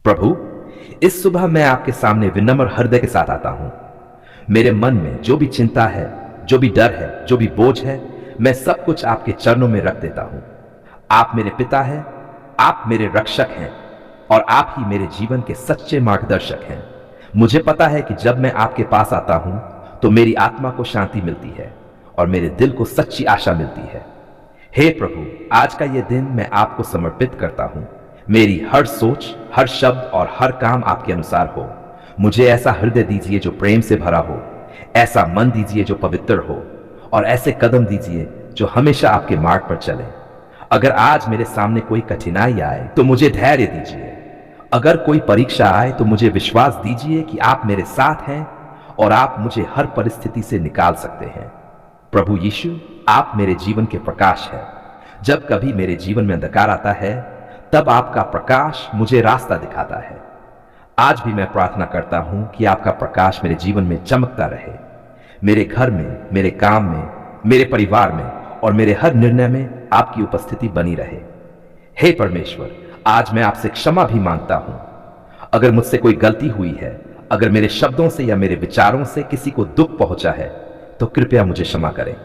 प्रभु, इस सुबह मैं आपके सामने विनम्र हृदय के साथ आता हूं। मेरे मन में जो भी चिंता है, जो भी डर है, जो भी बोझ है, मैं सब कुछ आपके चरणों में रख देता हूं। आप मेरे पिता हैं, आप मेरे रक्षक हैं और आप ही मेरे जीवन के सच्चे मार्गदर्शक हैं। मुझे पता है कि जब मैं आपके पास आता हूं तो मेरी आत्मा को शांति मिलती है और मेरे दिल को सच्ची आशा मिलती है। हे प्रभु, आज का यह दिन मैं आपको समर्पित करता हूं। मेरी हर सोच, हर शब्द और हर काम आपके अनुसार हो। मुझे ऐसा हृदय दीजिए जो प्रेम से भरा हो, ऐसा मन दीजिए जो पवित्र हो और ऐसे कदम दीजिए जो हमेशा आपके मार्ग पर चले। अगर आज मेरे सामने कोई कठिनाई आए तो मुझे धैर्य दीजिए। अगर कोई परीक्षा आए तो मुझे विश्वास दीजिए कि आप मेरे साथ हैं और आप मुझे हर परिस्थिति से निकाल सकते हैं। प्रभु यीशु, आप मेरे जीवन के प्रकाश हैं। जब कभी मेरे जीवन में अंधकार आता है तब आपका प्रकाश मुझे रास्ता दिखाता है। आज भी मैं प्रार्थना करता हूं कि आपका प्रकाश मेरे जीवन में चमकता रहे। मेरे घर में, मेरे काम में, मेरे परिवार में और मेरे हर निर्णय में आपकी उपस्थिति बनी रहे। हे परमेश्वर, आज मैं आपसे क्षमा भी मांगता हूं। अगर मुझसे कोई गलती हुई है, अगर मेरे शब्दों से या मेरे विचारों से किसी को दुख पहुंचा है तो कृपया मुझे क्षमा करें।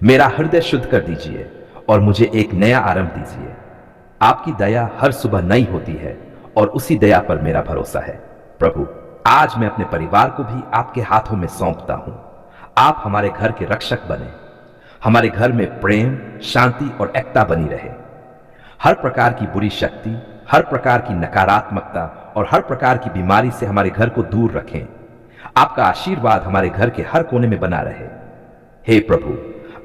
मेरा हृदय शुद्ध कर दीजिए और मुझे एक नया आरंभ दीजिए। आपकी दया हर सुबह नई होती है और उसी दया पर मेरा भरोसा है। प्रभु, आज मैं अपने परिवार को भी आपके हाथों में सौंपता हूं। आप हमारे घर के रक्षक बने। हमारे घर में प्रेम, शांति और एकता बनी रहे। हर प्रकार की बुरी शक्ति, हर प्रकार की नकारात्मकता और हर प्रकार की बीमारी से हमारे घर को दूर रखें। आपका आशीर्वाद हमारे घर के हर कोने में बना रहे। हे प्रभु,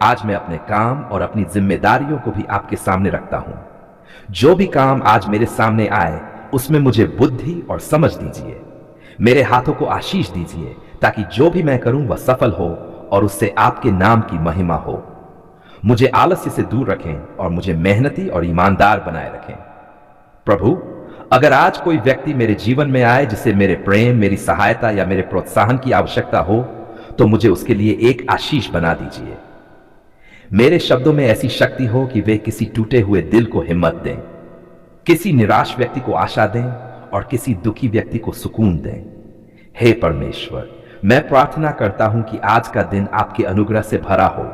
आज मैं अपने काम और अपनी जिम्मेदारियों को भी आपके सामने रखता हूं। जो भी काम आज मेरे सामने आए उसमें मुझे बुद्धि और समझ दीजिए। मेरे हाथों को आशीष दीजिए ताकि जो भी मैं करूं वह सफल हो और उससे आपके नाम की महिमा हो। मुझे आलस्य से दूर रखें और मुझे मेहनती और ईमानदार बनाए रखें। प्रभु, अगर आज कोई व्यक्ति मेरे जीवन में आए जिसे मेरे प्रेम, मेरी सहायता या मेरे प्रोत्साहन की आवश्यकता हो तो मुझे उसके लिए एक आशीष बना दीजिए। मेरे शब्दों में ऐसी शक्ति हो कि वे किसी टूटे हुए दिल को हिम्मत दें, किसी निराश व्यक्ति को आशा दें और किसी दुखी व्यक्ति को सुकून दें। हे परमेश्वर, मैं प्रार्थना करता हूं कि आज का दिन आपके अनुग्रह से भरा हो।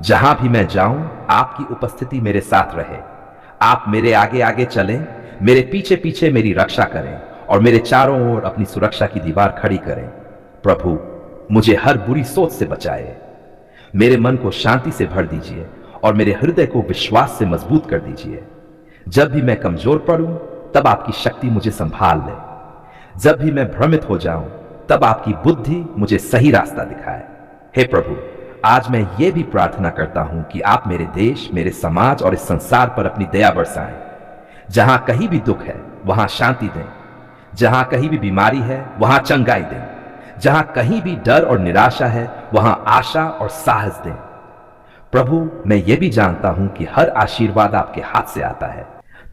जहां भी मैं जाऊं, आपकी उपस्थिति मेरे साथ रहे। आप मेरे आगे आगे चलें, मेरे पीछे पीछे मेरी रक्षा करें और मेरे चारों ओर अपनी सुरक्षा की दीवार खड़ी करें। प्रभु, मुझे हर बुरी सोच से बचाए। मेरे मन को शांति से भर दीजिए और मेरे हृदय को विश्वास से मजबूत कर दीजिए। जब भी मैं कमजोर पड़ूं तब आपकी शक्ति मुझे संभाल ले। जब भी मैं भ्रमित हो जाऊं तब आपकी बुद्धि मुझे सही रास्ता दिखाए। हे प्रभु, आज मैं ये भी प्रार्थना करता हूं कि आप मेरे देश, मेरे समाज और इस संसार पर अपनी दया बरसाएं। जहां कहीं भी दुख है वहां शांति दें। जहां कहीं भी बीमारी है वहां चंगाई दें। जहां कहीं भी डर और निराशा है वहां आशा और साहस दें। प्रभु, मैं ये भी जानता हूं कि हर आशीर्वाद आपके हाथ से आता है।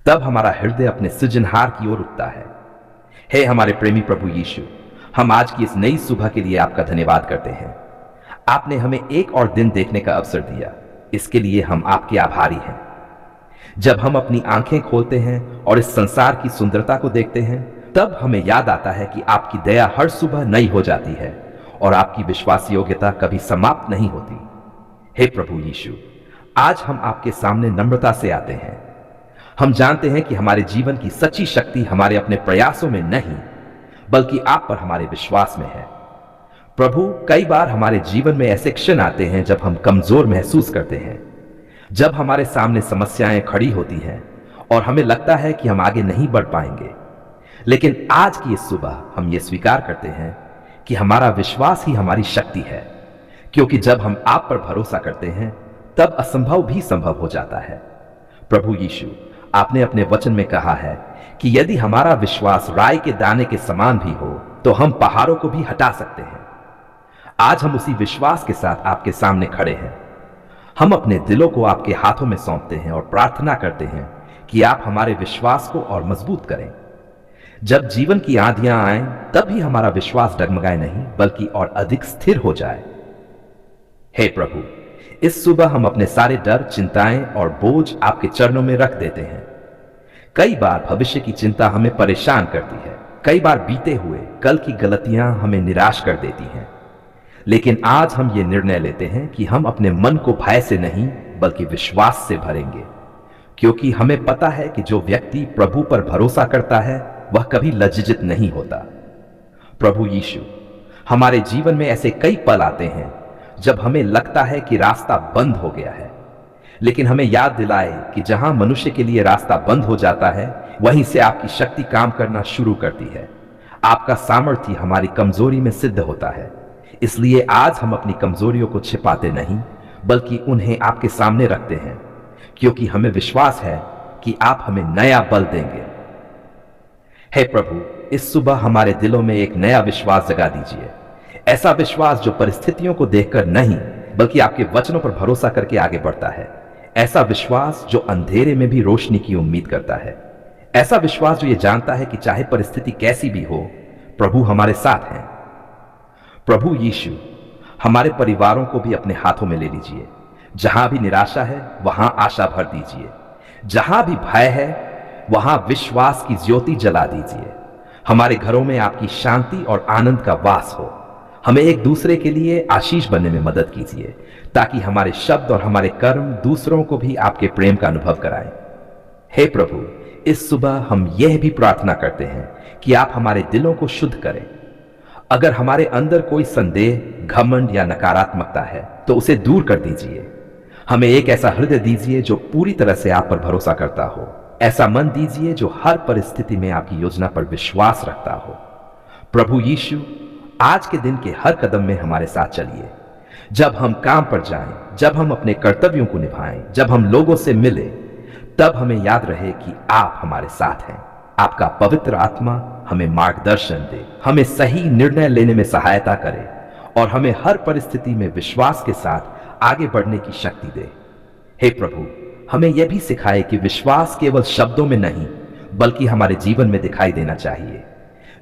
तब हमारा हृदय अपने सृजनहार की ओर उठता है। हे हमारे प्रेमी प्रभु यीशु, हम आज की इस नई सुबह के लिए आपका धन्यवाद करते हैं। आपने हमें एक और दिन देखने का अवसर दिया, इसके लिए हम आपके आभारी हैं। जब हम अपनी आंखें खोलते हैं और इस संसार की सुंदरता को देखते हैं तब हमें याद आता है कि आपकी दया हर सुबह नई हो जाती है और आपकी विश्वास योग्यता कभी समाप्त नहीं होती। हे प्रभु यीशु, आज हम आपके सामने नम्रता से आते हैं। हम जानते हैं कि हमारे जीवन की सच्ची शक्ति हमारे अपने प्रयासों में नहीं बल्कि आप पर हमारे विश्वास में है। प्रभु, कई बार हमारे जीवन में ऐसे क्षण आते हैं जब हम कमजोर महसूस करते हैं, जब हमारे सामने समस्याएं खड़ी होती हैं और हमें लगता है कि हम आगे नहीं बढ़ पाएंगे। लेकिन आज की इस सुबह हम ये स्वीकार करते हैं कि हमारा विश्वास ही हमारी शक्ति है, क्योंकि जब हम आप पर भरोसा करते हैं तब असंभव भी संभव हो जाता है। प्रभु यीशु, आपने अपने वचन में कहा है कि यदि हमारा विश्वास राई के दाने के समान भी हो तो हम पहाड़ों को भी हटा सकते हैं। आज हम उसी विश्वास के साथ आपके सामने खड़े हैं। हम अपने दिलों को आपके हाथों में सौंपते हैं और प्रार्थना करते हैं कि आप हमारे विश्वास को और मजबूत करें। जब जीवन की आंधियां आएं तब भी हमारा विश्वास डगमगाए नहीं बल्कि और अधिक स्थिर हो जाए। हे प्रभु, इस सुबह हम अपने सारे डर, चिंताएं और बोझ आपके चरणों में रख देते हैं। कई बार भविष्य की चिंता हमें परेशान करती है, कई बार बीते हुए कल की गलतियां हमें निराश कर देती हैं, लेकिन आज हम ये निर्णय लेते हैं कि हम अपने मन को भय से नहीं बल्कि विश्वास से भरेंगे, क्योंकि हमें पता है कि जो व्यक्ति प्रभु पर भरोसा करता है वह कभी लज्जित नहीं होता। प्रभु यीशु, हमारे जीवन में ऐसे कई पल आते हैं जब हमें लगता है कि रास्ता बंद हो गया है, लेकिन हमें याद दिलाए कि जहां मनुष्य के लिए रास्ता बंद हो जाता है वहीं से आपकी शक्ति काम करना शुरू करती है। आपका सामर्थ्य हमारी कमजोरी में सिद्ध होता है। इसलिए आज हम अपनी कमजोरियों को छिपाते नहीं बल्कि उन्हें आपके सामने रखते हैं, क्योंकि हमें विश्वास है कि आप हमें नया बल देंगे। हे प्रभु, इस सुबह हमारे दिलों में एक नया विश्वास जगा दीजिए, ऐसा विश्वास जो परिस्थितियों को देखकर नहीं बल्कि आपके वचनों पर भरोसा करके आगे बढ़ता है, ऐसा विश्वास जो अंधेरे में भी रोशनी की उम्मीद करता है, ऐसा विश्वास जो ये जानता है कि चाहे परिस्थिति कैसी भी हो, प्रभु हमारे साथ हैं। प्रभु यीशु, हमारे परिवारों को भी अपने हाथों में ले लीजिए। जहां भी निराशा है वहां आशा भर दीजिए, जहां भी भय है वहां विश्वास की ज्योति जला दीजिए। हमारे घरों में आपकी शांति और आनंद का वास हो। हमें एक दूसरे के लिए आशीष बनने में मदद कीजिए, ताकि हमारे शब्द और हमारे कर्म दूसरों को भी आपके प्रेम का अनुभव कराएं। हे प्रभु, इस सुबह हम यह भी प्रार्थना करते हैं कि आप हमारे दिलों को शुद्ध करें। अगर हमारे अंदर कोई संदेह, घमंड या नकारात्मकता है तो उसे दूर कर दीजिए। हमें एक ऐसा हृदय दीजिए जो पूरी तरह से आप पर भरोसा करता हो। ऐसा मन दीजिए जो हर परिस्थिति में आपकी योजना पर विश्वास रखता हो। प्रभु यीशु, आज के दिन के हर कदम में हमारे साथ चलिए। जब हम काम पर जाएं, जब हम अपने कर्तव्यों को निभाएं, जब हम लोगों से मिलें, तब हमें याद रहे कि आप हमारे साथ हैं। आपका पवित्र आत्मा हमें मार्गदर्शन दे, हमें सही निर्णय लेने में सहायता करे और हमें हर परिस्थिति में विश्वास के साथ आगे बढ़ने की शक्ति दे। हे प्रभु, हमें यह भी सिखाए कि विश्वास केवल शब्दों में नहीं बल्कि हमारे जीवन में दिखाई देना चाहिए।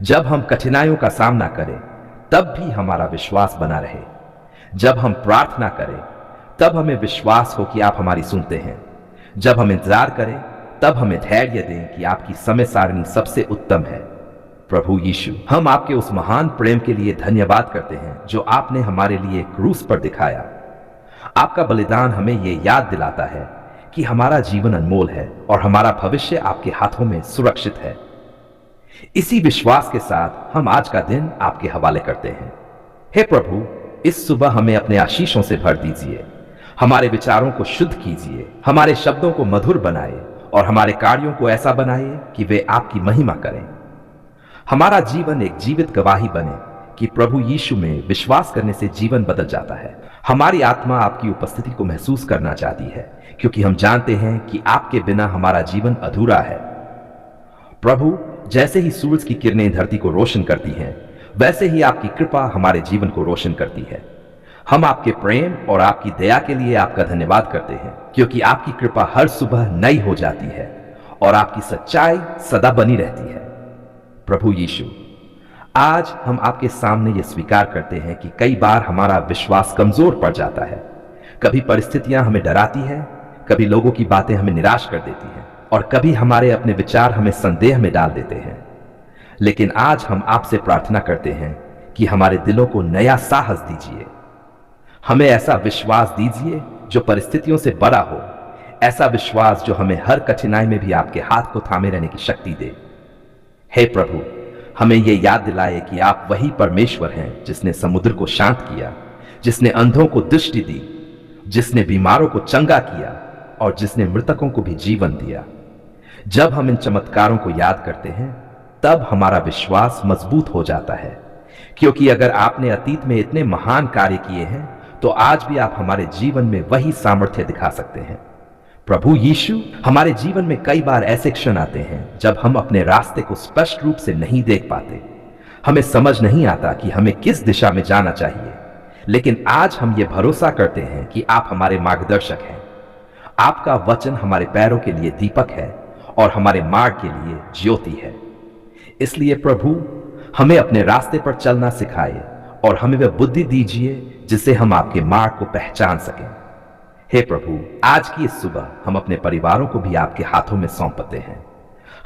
जब हम कठिनाइयों का सामना करें तब भी हमारा विश्वास बना रहे। जब हम प्रार्थना करें तब हमें विश्वास हो कि आप हमारी सुनते हैं। जब हम इंतजार करें तब हमें धैर्य दें कि आपकी समय सारणी सबसे उत्तम है। प्रभु यीशु, हम आपके उस महान प्रेम के लिए धन्यवाद करते हैं जो आपने हमारे लिए क्रूस पर दिखाया। आपका बलिदान हमें ये याद दिलाता है कि हमारा जीवन अनमोल है और हमारा भविष्य आपके हाथों में सुरक्षित है। इसी विश्वास के साथ हम आज का दिन आपके हवाले करते हैं। हे प्रभु, इस सुबह हमें अपने आशीषों से भर दीजिए। हमारे विचारों को शुद्ध कीजिए, हमारे शब्दों को मधुर बनाए और हमारे कार्यों को ऐसा बनाइए कि वे आपकी महिमा करें। हमारा जीवन एक जीवित गवाही बने कि प्रभु यीशु में विश्वास करने से जीवन बदल जाता है। हमारी आत्मा आपकी उपस्थिति को महसूस करना चाहती है, क्योंकि हम जानते हैं कि आपके बिना हमारा जीवन अधूरा है। प्रभु, जैसे ही सूरज की किरणें धरती को रोशन करती हैं, वैसे ही आपकी कृपा हमारे जीवन को रोशन करती है। हम आपके प्रेम और आपकी दया के लिए आपका धन्यवाद करते हैं, क्योंकि आपकी कृपा हर सुबह नई हो जाती है और आपकी सच्चाई सदा बनी रहती है। प्रभु यीशु, आज हम आपके सामने ये स्वीकार करते हैं कि कई बार हमारा विश्वास कमजोर पड़ जाता है। कभी परिस्थितियां हमें डराती हैं, कभी लोगों की बातें हमें निराश कर देती हैं और कभी हमारे अपने विचार हमें संदेह में डाल देते हैं। लेकिन आज हम आपसे प्रार्थना करते हैं कि हमारे दिलों को नया साहस दीजिए। हमें ऐसा विश्वास दीजिए जो परिस्थितियों से बड़ा हो, ऐसा विश्वास जो हमें हर कठिनाई में भी आपके हाथ को थामे रहने की शक्ति दे। हे प्रभु, हमें यह याद दिलाए कि आप वही परमेश्वर हैं जिसने समुद्र को शांत किया, जिसने अंधों को दृष्टि दी, जिसने बीमारों को चंगा किया और जिसने मृतकों को भी जीवन दिया। जब हम इन चमत्कारों को याद करते हैं तब हमारा विश्वास मजबूत हो जाता है, क्योंकि अगर आपने अतीत में इतने महान कार्य किए हैं तो आज भी आप हमारे जीवन में वही सामर्थ्य दिखा सकते हैं। प्रभु यीशु, हमारे जीवन में कई बार ऐसे क्षण आते हैं जब हम अपने रास्ते को स्पष्ट रूप से नहीं देख पाते। हमें समझ नहीं आता कि हमें किस दिशा में जाना चाहिए, लेकिन आज हम ये भरोसा करते हैं कि आप हमारे मार्गदर्शक हैं। आपका वचन हमारे पैरों के लिए दीपक है और हमारे मार्ग के लिए ज्योति है। इसलिए प्रभु, हमें अपने रास्ते पर चलना सिखाए और हमें वह बुद्धि दीजिए जिससे हम आपके मार्ग को पहचान सकें। हे प्रभु, आज की इस सुबह हम अपने परिवारों को भी आपके हाथों में सौंपते हैं।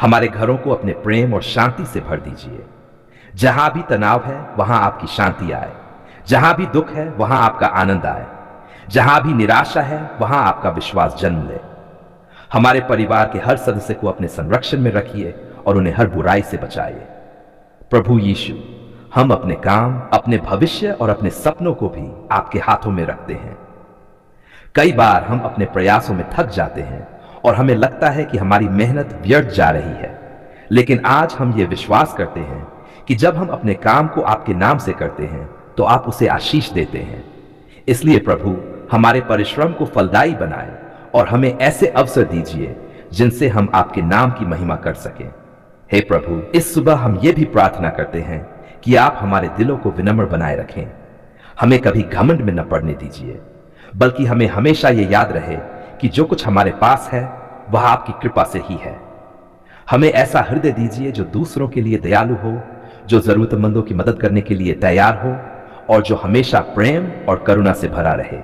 हमारे घरों को अपने प्रेम और शांति से भर दीजिए। जहां भी तनाव है वहां आपकी शांति आए, जहां भी दुख है वहां आपका आनंद आए, जहां भी निराशा है वहां आपका विश्वास जन्म ले। हमारे परिवार के हर सदस्य को अपने संरक्षण में रखिए और उन्हें हर बुराई से बचाइए। प्रभु यीशु, हम अपने काम, अपने भविष्य और अपने सपनों को भी आपके हाथों में रखते हैं। कई बार हम अपने प्रयासों में थक जाते हैं और हमें लगता है कि हमारी मेहनत व्यर्थ जा रही है, लेकिन आज हम ये विश्वास करते हैं कि जब हम अपने काम को आपके नाम से करते हैं तो आप उसे आशीष देते हैं। इसलिए प्रभु, हमारे परिश्रम को फलदायी बनाएं और हमें ऐसे अवसर दीजिए जिनसे हम आपके नाम की महिमा कर सकें। हे प्रभु, इस सुबह हम ये भी प्रार्थना करते हैं कि आप हमारे दिलों को विनम्र बनाए रखें। हमें कभी घमंड में न पड़ने दीजिए, बल्कि हमें हमेशा ये याद रहे कि जो कुछ हमारे पास है वह आपकी कृपा से ही है। हमें ऐसा हृदय दीजिए जो दूसरों के लिए दयालु हो, जो जरूरतमंदों की मदद करने के लिए तैयार हो और जो हमेशा प्रेम और करुणा से भरा रहे।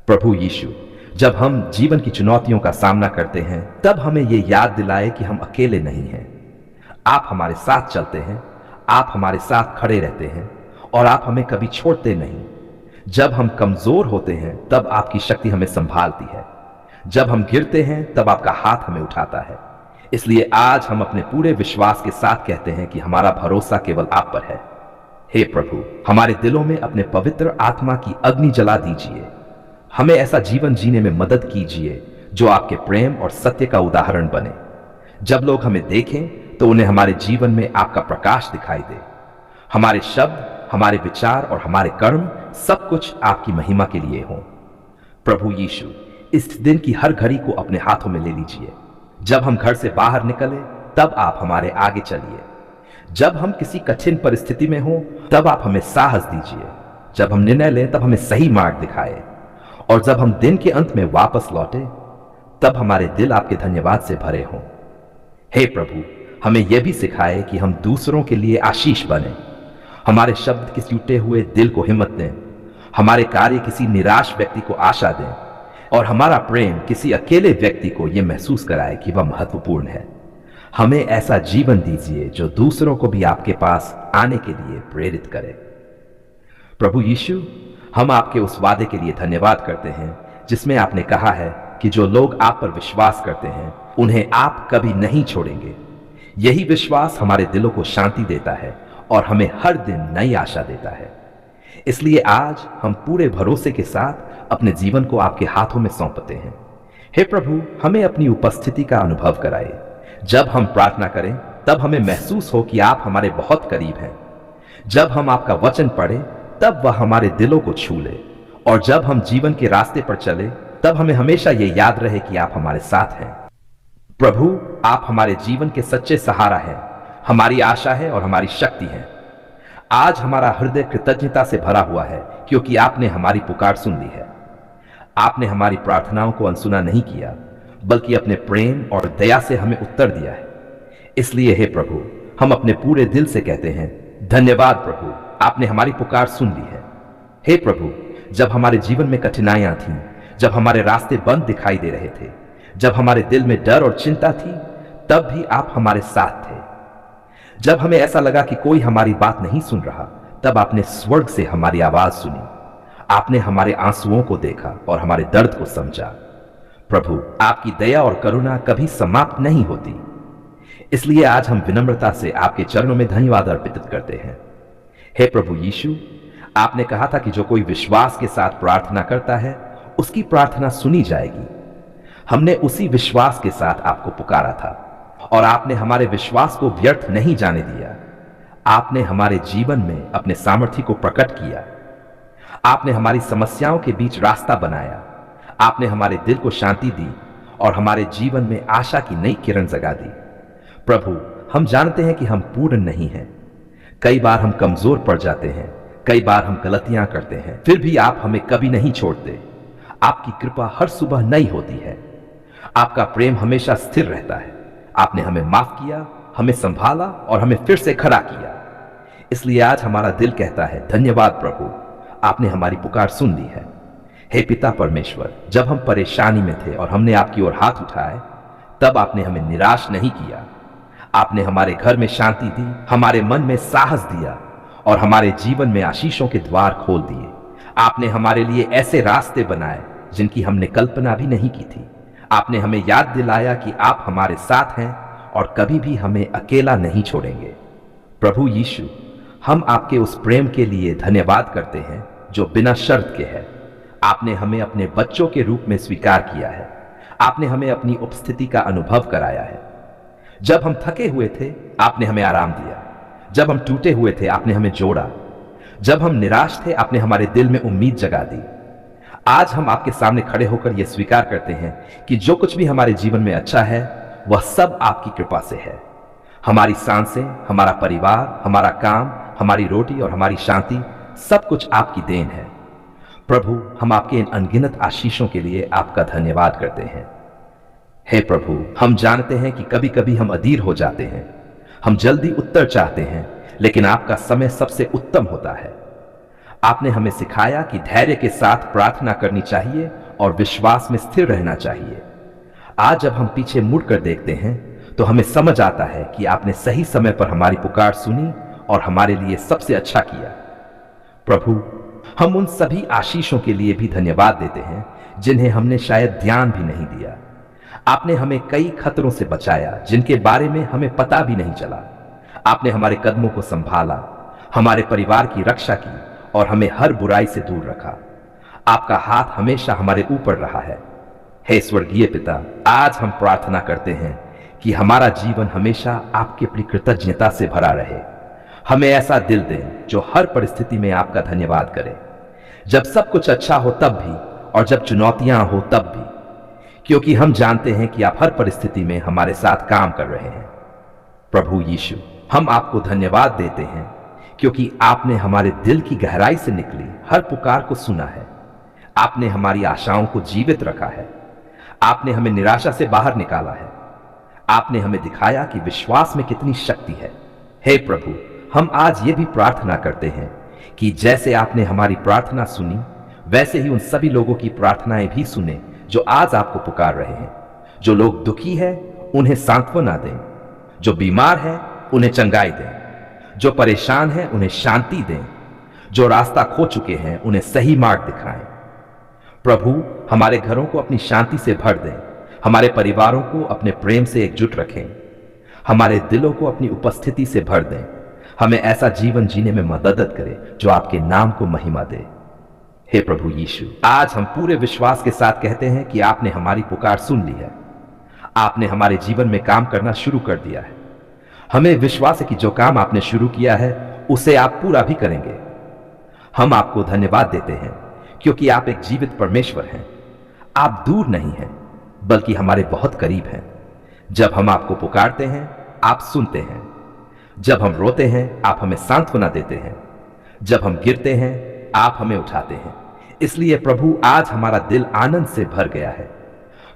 प्रभु यीशु, जब हम जीवन की चुनौतियों का सामना करते हैं तब हमें यह याद दिलाए कि हम अकेले नहीं हैं। आप हमारे साथ चलते हैं, आप हमारे साथ खड़े रहते हैं और आप हमें कभी छोड़ते नहीं। जब हम कमजोर होते हैं तब आपकी शक्ति हमें संभालती है, जब हम गिरते हैं तब आपका हाथ हमें उठाता है। इसलिए आज हम अपने पूरे विश्वास के साथ कहते हैं कि हमारा भरोसा केवल आप पर है। हे प्रभु, हमारे दिलों में अपने पवित्र आत्मा की अग्नि जला दीजिए। हमें ऐसा जीवन जीने में मदद कीजिए जो आपके प्रेम और सत्य का उदाहरण बने। जब लोग हमें देखें तो उन्हें हमारे जीवन में आपका प्रकाश दिखाई दे। हमारे शब्द, हमारे विचार और हमारे कर्म सब कुछ आपकी महिमा के लिए हों। प्रभु यीशु, इस दिन की हर घड़ी को अपने हाथों में ले लीजिए। जब हम घर से बाहर निकले तब आप हमारे आगे चलिए। जब हम किसी कठिन परिस्थिति में हों तब आप हमें साहस दीजिए। जब हम निर्णय लें तब हमें सही मार्ग दिखाए, और जब हम दिन के अंत में वापस लौटे तब हमारे दिल आपके धन्यवाद से भरे हों। हे प्रभु, हमें यह भी सिखाए कि हम दूसरों के लिए आशीष बने। हमारे शब्द किसी टूटे हुए दिल को हिम्मत दें, हमारे कार्य किसी निराश व्यक्ति को आशा दें, और हमारा प्रेम किसी अकेले व्यक्ति को यह महसूस कराए कि वह महत्वपूर्ण है। हमें ऐसा जीवन दीजिए जो दूसरों को भी आपके पास आने के लिए प्रेरित करे। प्रभु यीशु, हम आपके उस वादे के लिए धन्यवाद करते हैं जिसमें आपने कहा है कि जो लोग आप पर विश्वास करते हैं उन्हें आप कभी नहीं छोड़ेंगे। यही विश्वास हमारे दिलों को शांति देता है और हमें हर दिन नई आशा देता है। इसलिए आज हम पूरे भरोसे के साथ अपने जीवन को आपके हाथों में सौंपते हैं। हे प्रभु, हमें अपनी उपस्थिति का अनुभव कराए। जब हम प्रार्थना करें तब हमें महसूस हो कि आप हमारे बहुत करीब हैं। जब हम आपका वचन पढ़ें तब वह हमारे दिलों को छू ले, और जब हम जीवन के रास्ते पर चले तब हमें हमेशा यह याद रहे कि आप हमारे साथ हैं। प्रभु, आप हमारे जीवन के सच्चे सहारा हैं, हमारी आशा है और हमारी शक्ति है। आज हमारा हृदय कृतज्ञता से भरा हुआ है क्योंकि आपने हमारी पुकार सुन ली है। आपने हमारी प्रार्थनाओं को अनसुना नहीं किया, बल्कि अपने प्रेम और दया से हमें उत्तर दिया है। इसलिए हे प्रभु, हम अपने पूरे दिल से कहते हैं धन्यवाद प्रभु, आपने हमारी पुकार सुन ली है। हे प्रभु, जब हमारे जीवन में कठिनाइयां थीं, जब हमारे रास्ते बंद दिखाई दे रहे थे, जब हमारे दिल में डर और चिंता थी, तब भी आप हमारे साथ थे। जब हमें ऐसा लगा कि कोई हमारी बात नहीं सुन रहा, तब आपने स्वर्ग से हमारी आवाज सुनी। आपने हमारे आंसुओं को देखा और हमारे दर्द को समझा। प्रभु, आपकी दया और करुणा कभी समाप्त नहीं होती। इसलिए आज हम विनम्रता से आपके चरणों में धन्यवाद अर्पित करते हैं। हे प्रभु यीशु, आपने कहा था कि जो कोई विश्वास के साथ प्रार्थना करता है उसकी प्रार्थना सुनी जाएगी। हमने उसी विश्वास के साथ आपको पुकारा था और आपने हमारे विश्वास को व्यर्थ नहीं जाने दिया। आपने हमारे जीवन में अपने सामर्थ्य को प्रकट किया। आपने हमारी समस्याओं के बीच रास्ता बनाया। आपने हमारे दिल को शांति दी और हमारे जीवन में आशा की नई किरण जगा दी। प्रभु, हम जानते हैं कि हम पूर्ण नहीं हैं। कई बार हम कमजोर पड़ जाते हैं, कई बार हम गलतियां करते हैं, फिर भी आप हमें कभी नहीं छोड़ते। आपकी कृपा हर सुबह नई होती है। आपका प्रेम हमेशा स्थिर रहता है। आपने हमें माफ किया, हमें संभाला और हमें फिर से खड़ा किया। इसलिए आज हमारा दिल कहता है धन्यवाद प्रभु, आपने हमारी पुकार सुन ली है। हे पिता परमेश्वर, जब हम परेशानी में थे और हमने आपकी ओर हाथ उठाए, तब आपने हमें निराश नहीं किया। आपने हमारे घर में शांति दी, हमारे मन में साहस दिया और हमारे जीवन में आशीषों के द्वार खोल दिए। आपने हमारे लिए ऐसे रास्ते बनाए जिनकी हमने कल्पना भी नहीं की थी। आपने हमें याद दिलाया कि आप हमारे साथ हैं और कभी भी हमें अकेला नहीं छोड़ेंगे। प्रभु यीशु, हम आपके उस प्रेम के लिए धन्यवाद करते हैं जो बिना शर्त के है। आपने हमें अपने बच्चों के रूप में स्वीकार किया है। आपने हमें अपनी उपस्थिति का अनुभव कराया है। जब हम थके हुए थे, आपने हमें आराम दिया। जब हम टूटे हुए थे, आपने हमें जोड़ा। जब हम निराश थे, आपने हमारे दिल में उम्मीद जगा दी। आज हम आपके सामने खड़े होकर यह स्वीकार करते हैं कि जो कुछ भी हमारे जीवन में अच्छा है, वह सब आपकी कृपा से है। हमारी सांसें, हमारा परिवार, हमारा काम, हमारी रोटी और हमारी शांति, सब कुछ आपकी देन है। प्रभु, हम आपके इन अनगिनत आशीषों के लिए आपका धन्यवाद करते हैं। हे प्रभु, हम जानते हैं कि कभी कभी हम अधीर हो जाते हैं। हम जल्दी उत्तर चाहते हैं, लेकिन आपका समय सबसे उत्तम होता है। आपने हमें सिखाया कि धैर्य के साथ प्रार्थना करनी चाहिए और विश्वास में स्थिर रहना चाहिए। आज जब हम पीछे मुड़कर देखते हैं तो हमें समझ आता है कि आपने सही समय पर हमारी पुकार सुनी और हमारे लिए सबसे अच्छा किया। प्रभु, हम उन सभी आशीषों के लिए भी धन्यवाद देते हैं जिन्हें हमने शायद ध्यान भी नहीं दिया। आपने हमें कई खतरों से बचाया जिनके बारे में हमें पता भी नहीं चला। आपने हमारे कदमों को संभाला, हमारे परिवार की रक्षा की और हमें हर बुराई से दूर रखा। आपका हाथ हमेशा हमारे ऊपर रहा है। हे स्वर्गीय पिता, आज हम प्रार्थना करते हैं कि हमारा जीवन हमेशा आपके प्रति कृतज्ञता से भरा रहे। हमें ऐसा दिल दें जो हर परिस्थिति में आपका धन्यवाद करे, जब सब कुछ अच्छा हो तब भी और जब चुनौतियां हो तब भी, क्योंकि हम जानते हैं कि आप हर परिस्थिति में हमारे साथ काम कर रहे हैं। प्रभु यीशु, हम आपको धन्यवाद देते हैं क्योंकि आपने हमारे दिल की गहराई से निकली हर पुकार को सुना है। आपने हमारी आशाओं को जीवित रखा है। आपने हमें निराशा से बाहर निकाला है। आपने हमें दिखाया कि विश्वास में कितनी शक्ति है। हे प्रभु, हम आज ये भी प्रार्थना करते हैं कि जैसे आपने हमारी प्रार्थना सुनी, वैसे ही उन सभी लोगों की प्रार्थनाएं भी सुने जो आज आपको पुकार रहे हैं। जो लोग दुखी हैं, उन्हें सांत्वना दें। जो बीमार हैं, उन्हें चंगाई दें। जो परेशान हैं, उन्हें शांति दें। जो रास्ता खो चुके हैं, उन्हें सही मार्ग दिखाएं। प्रभु, हमारे घरों को अपनी शांति से भर दें। हमारे परिवारों को अपने प्रेम से एकजुट रखें। हमारे दिलों को अपनी उपस्थिति से भर दें। हमें ऐसा जीवन जीने में मदद करे जो आपके नाम को महिमा दे। हे प्रभु यीशु, आज हम पूरे विश्वास के साथ कहते हैं कि आपने हमारी पुकार सुन ली है। आपने हमारे जीवन में काम करना शुरू कर दिया है। हमें विश्वास है कि जो काम आपने शुरू किया है उसे आप पूरा भी करेंगे। हम आपको धन्यवाद देते हैं क्योंकि आप एक जीवित परमेश्वर हैं। आप दूर नहीं हैं, बल्कि हमारे बहुत करीब हैं। जब हम आपको पुकारते हैं, आप सुनते हैं। जब हम रोते हैं, आप हमें सांत्वना देते हैं। जब हम गिरते हैं, आप हमें उठाते हैं। इसलिए प्रभु, आज हमारा दिल आनंद से भर गया है।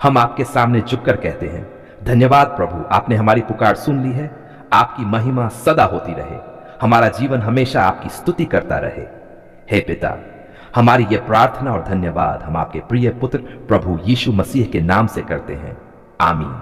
हम आपके सामने झुककर कहते हैं, धन्यवाद प्रभु, आपने हमारी पुकार सुन ली है। आपकी महिमा सदा होती रहे। हमारा जीवन हमेशा आपकी स्तुति करता रहे। हे पिता, हमारी यह प्रार्थना और धन्यवाद हम आपके प्रिय पुत्र प्रभु यीशु मसीह के नाम से करते हैं। आमीन।